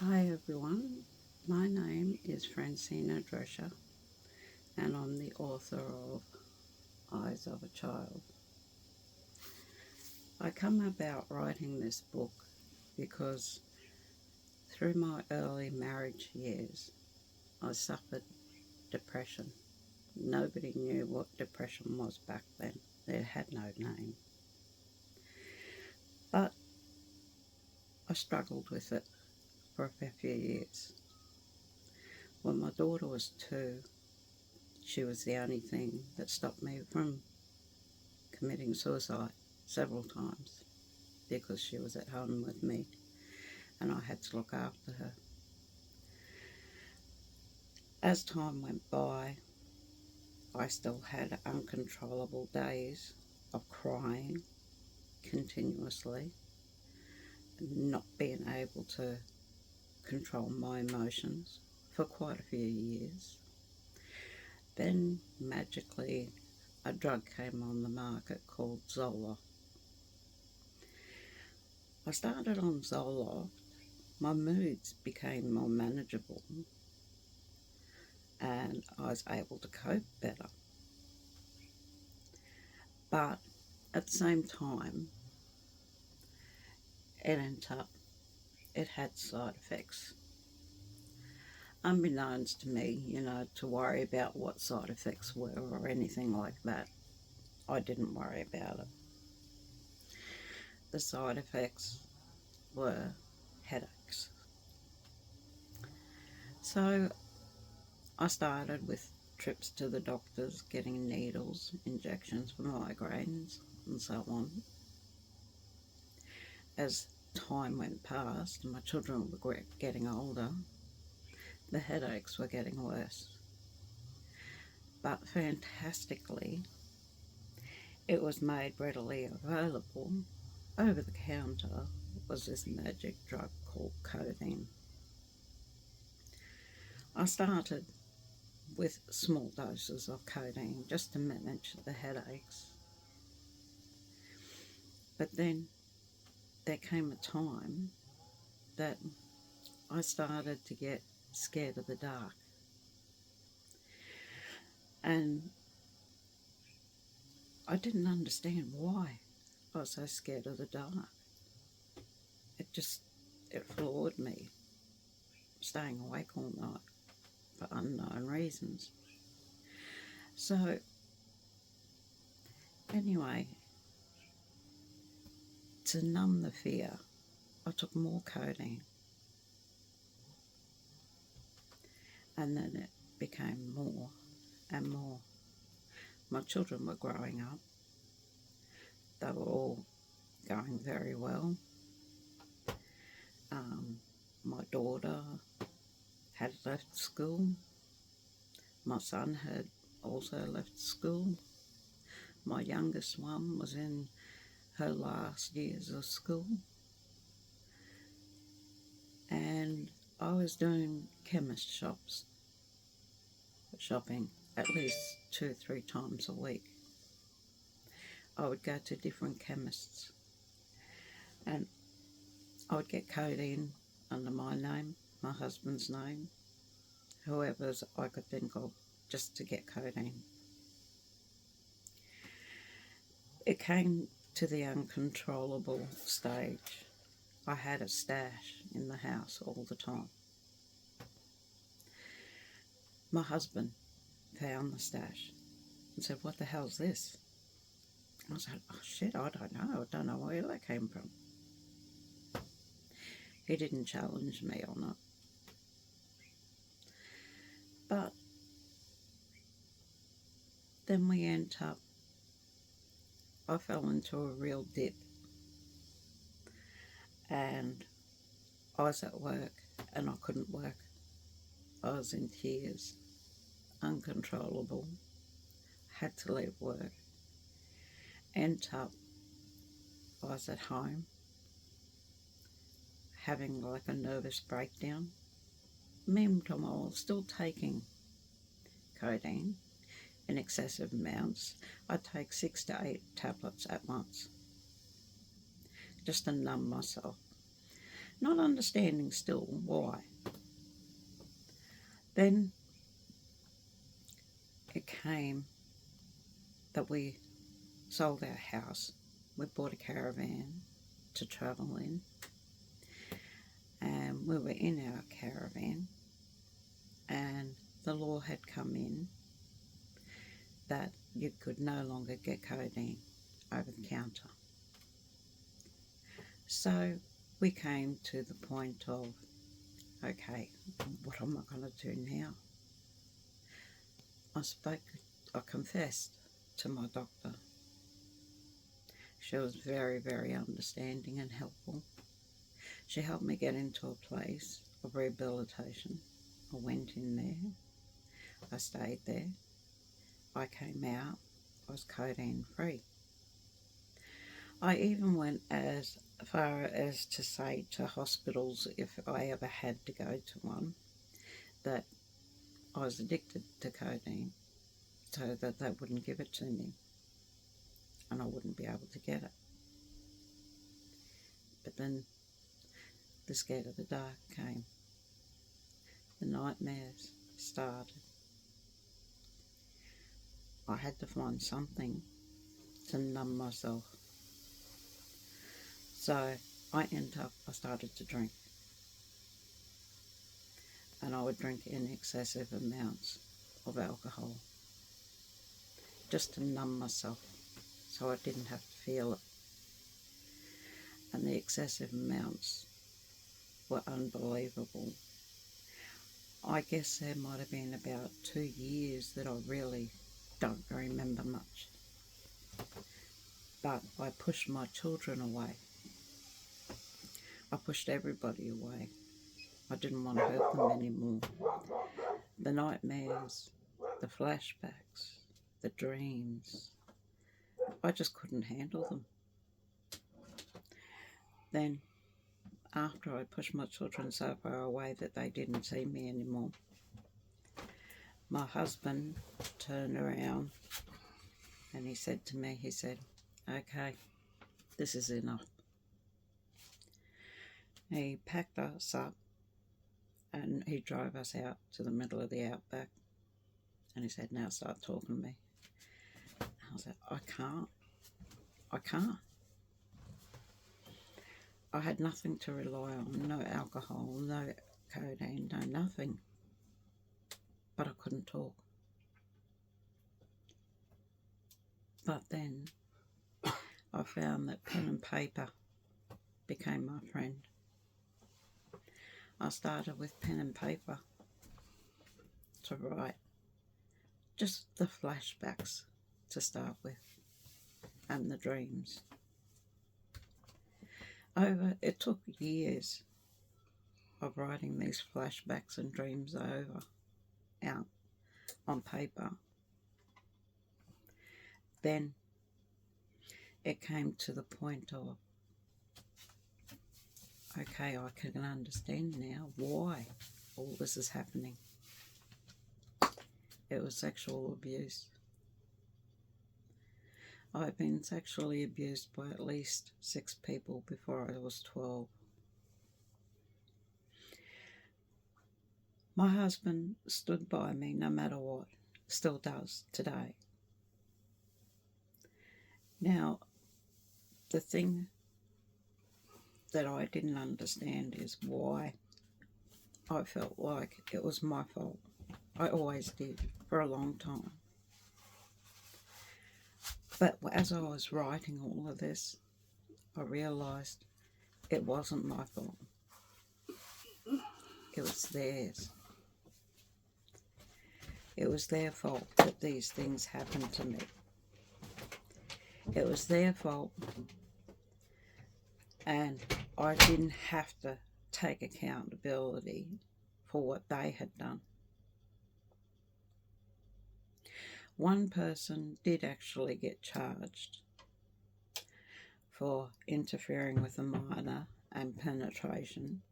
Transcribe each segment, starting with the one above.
Hi everyone, my name is Francina Drescher and I'm the author of Eyes of a Child. I come about writing this book because through my early marriage years I suffered depression. Nobody knew what depression was back then. It had no name. But I struggled with it for a fair few years. When my daughter was 2, she was the only thing that stopped me from committing suicide several times because she was at home with me and I had to look after her. As time went by, I still had uncontrollable days of crying continuously, not being able to control my emotions for quite a few years. Then magically a drug came on the market called Zoloft. I started on Zoloft, my moods became more manageable and I was able to cope better. But at the same time, it had side effects. Unbeknownst to me, to worry about what side effects were or anything like that. I didn't worry about it. The side effects were headaches. So I started with trips to the doctors, getting needles, injections for migraines, and so on. As time went past and my children were getting older, the headaches were getting worse. But fantastically, it was made readily available over the counter was this magic drug called codeine. I started with small doses of codeine just to manage the headaches. But then there came a time that I started to get scared of the dark. And I didn't understand why I was so scared of the dark. It floored me, staying awake all night for unknown reasons. So anyway, to numb the fear, I took more codeine, and then it became more and more. My children were growing up. They were all going very well. My daughter had left school. My son had also left school. My youngest one was in her last years of school. And I was doing chemist shopping at least 2 or 3 times a week. I would go to different chemists and I would get codeine under my name, my husband's name, whoever's I could think of, just to get codeine. It came to the uncontrollable stage. I had a stash in the house all the time. My husband found the stash and said, "What the hell's this?" I was like, "Oh shit, I don't know. I don't know where that came from." He didn't challenge me on it. But then I fell into a real dip and I was at work and I couldn't work. I was in tears, uncontrollable, had to leave work. End up, I was at home having like a nervous breakdown. Meanwhile, still taking codeine in excessive amounts. I take 6 to 8 tablets at once just to numb myself. not understanding still why. Then it came that we sold our house. We bought a caravan to travel in, and we were in our caravan, and the law had come in that you could no longer get codeine over the counter. So we came to the point of, okay, what am I going to do now? I confessed to my doctor. She was very, very understanding and helpful. She helped me get into a place of rehabilitation. I went in there. I stayed there. I came out. I was codeine free. I even went as far as to say to hospitals, if I ever had to go to one, that I was addicted to codeine, so that they wouldn't give it to me and I wouldn't be able to get it. But then the scared of the dark came. The nightmares started. I had to find something to numb myself. So I started to drink. And I would drink in excessive amounts of alcohol, just to numb myself so I didn't have to feel it. And the excessive amounts were unbelievable. I guess there might have been about 2 years that I really don't remember much. But I pushed my children away. I pushed everybody away. I didn't want to hurt them anymore. The nightmares, the flashbacks, the dreams, I just couldn't handle them. Then, after I pushed my children so far away that they didn't see me anymore, my husband turned around and he said to me, he said, okay, this is enough. He packed us up and he drove us out to the middle of the outback and he said, now start talking to me. I said, I can't. I had nothing to rely on, no alcohol, no codeine, no nothing. But I couldn't talk. But then I found that pen and paper became my friend. I started with pen and paper to write just the flashbacks to start with and the dreams. It took years of writing these flashbacks and dreams out on paper. Then it came to the point of, okay, I can understand now why all this is happening. It was sexual abuse. I've been sexually abused by at least 6 people before I was 12. My husband stood by me no matter what, still does today. Now, the thing that I didn't understand is why I felt like it was my fault. I always did, for a long time. But as I was writing all of this, I realised it wasn't my fault. It was theirs. It was their fault that these things happened to me. It was their fault, and I didn't have to take accountability for what they had done. One person did actually get charged for interfering with a minor and penetration.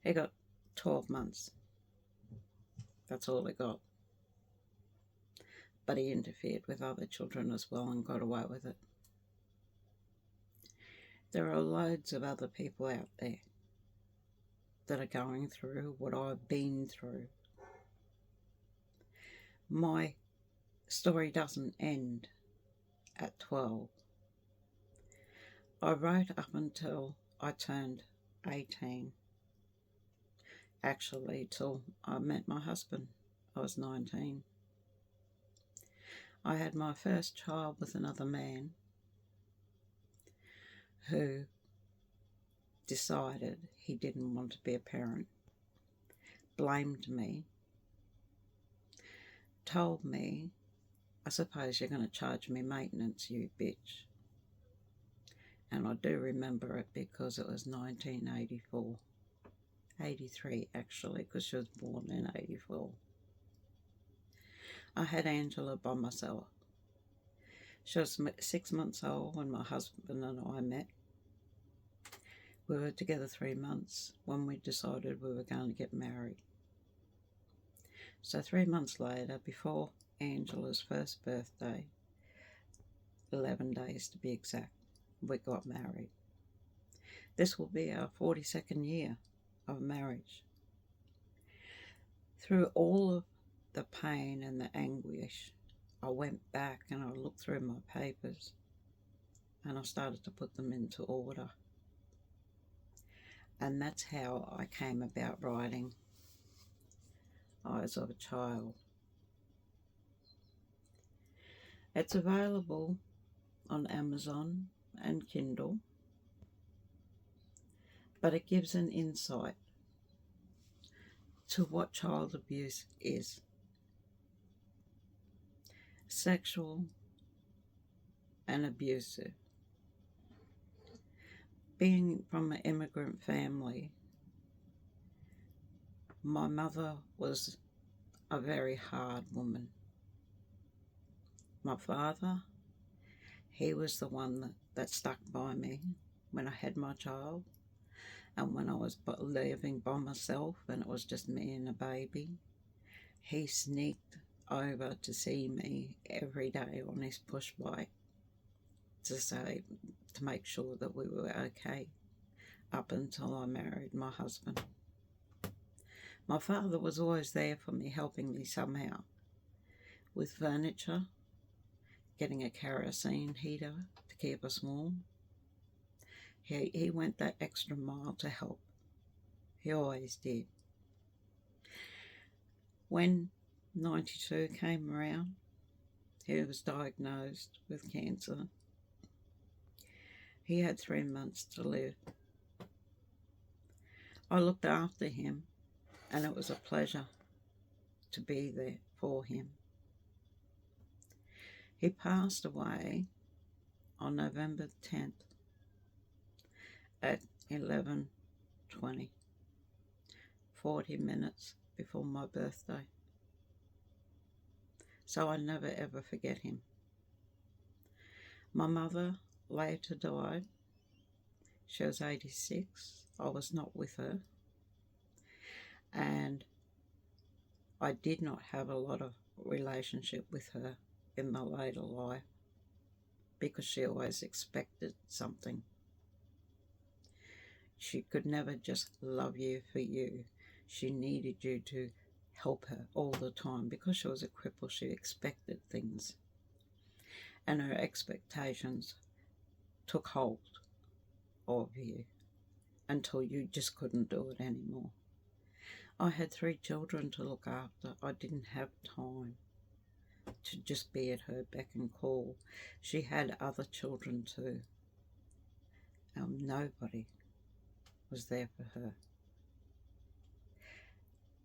He got 12 months. That's all he got. But he interfered with other children as well and got away with it. There are loads of other people out there that are going through what I've been through. My story doesn't end at 12. I wrote up until I turned 18. Actually, till I met my husband. I was 19. I had my first child with another man who decided he didn't want to be a parent, blamed me, told me, I suppose you're going to charge me maintenance, you bitch. And I do remember it because it was 1984. 83 actually, because she was born in 84. I had Angela by myself. She was 6 months old when my husband and I met. We were together 3 months when we decided we were going to get married. So 3 months later, before Angela's first birthday, 11 days to be exact, we got married. This will be our 42nd year of marriage. Through all of the pain and the anguish, I went back and I looked through my papers and I started to put them into order. And that's how I came about writing Eyes of a Child. It's available on Amazon and Kindle, but it gives an insight to what child abuse is. Sexual and abusive. Being from an immigrant family, my mother was a very hard woman. My father, he was the one that stuck by me when I had my child and when I was living by myself and it was just me and a baby. He sneaked over to see me every day on his push bike to make sure that we were okay up until I married my husband. My father was always there for me, helping me somehow with furniture, getting a kerosene heater to keep us warm. He went that extra mile to help. He always did. When 92 came around, he was diagnosed with cancer. He had 3 months to live. I looked after him, and it was a pleasure to be there for him. He passed away on November 10th at 11:20, 40 minutes before my birthday. So I never ever forget him. My mother later died. She was 86. I was not with her. And I did not have a lot of relationship with her in my later life because she always expected something. She could never just love you for you. She needed you to help her all the time because she was a cripple. She expected things. And her expectations took hold of you until you just couldn't do it anymore. I had 3 children to look after. I didn't have time to just be at her beck and call. She had other children too. Nobody was there for her.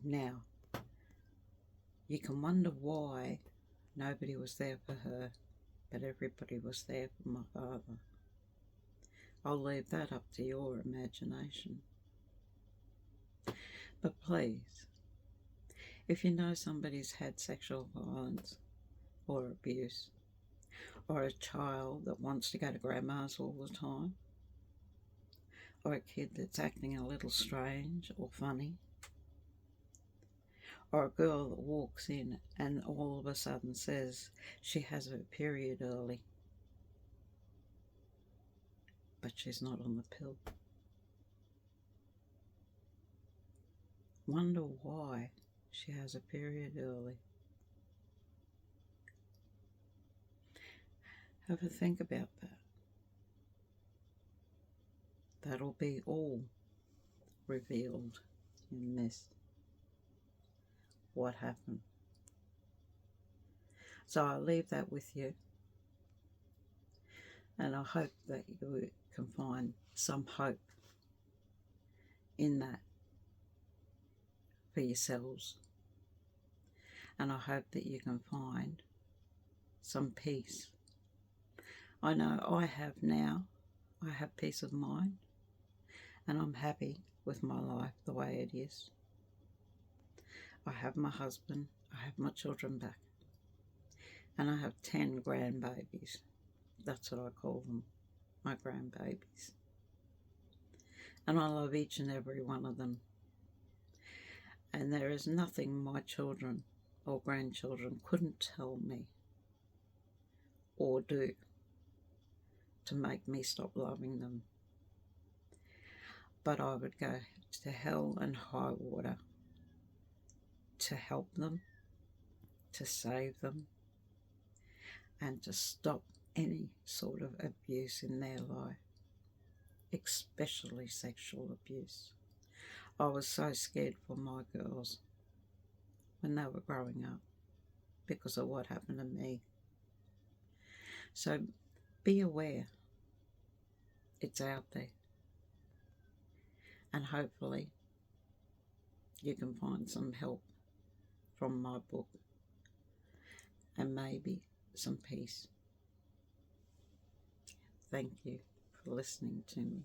Now, you can wonder why nobody was there for her, but everybody was there for my father. I'll leave that up to your imagination. But please, if you know somebody's had sexual violence or abuse, or a child that wants to go to grandma's all the time, or a kid that's acting a little strange or funny, or a girl that walks in and all of a sudden says she has her period early, but she's not on the pill. Wonder why she has a period early. Have a think about that. That'll be all revealed in this. What happened? So I'll leave that with you. And I hope that you can find some hope in that for yourselves. And I hope that you can find some peace. I know I have now. I have peace of mind. And I'm happy with my life the way it is. I have my husband. I have my children back. And I have 10 grandbabies. That's what I call them, my grandbabies. And I love each and every one of them. And there is nothing my children or grandchildren couldn't tell me or do to make me stop loving them. But I would go to hell and high water to help them, to save them, and to stop any sort of abuse in their life, especially sexual abuse. I was so scared for my girls when they were growing up because of what happened to me. So be aware, it's out there, and hopefully you can find some help from my book and maybe some peace. Thank you for listening to me.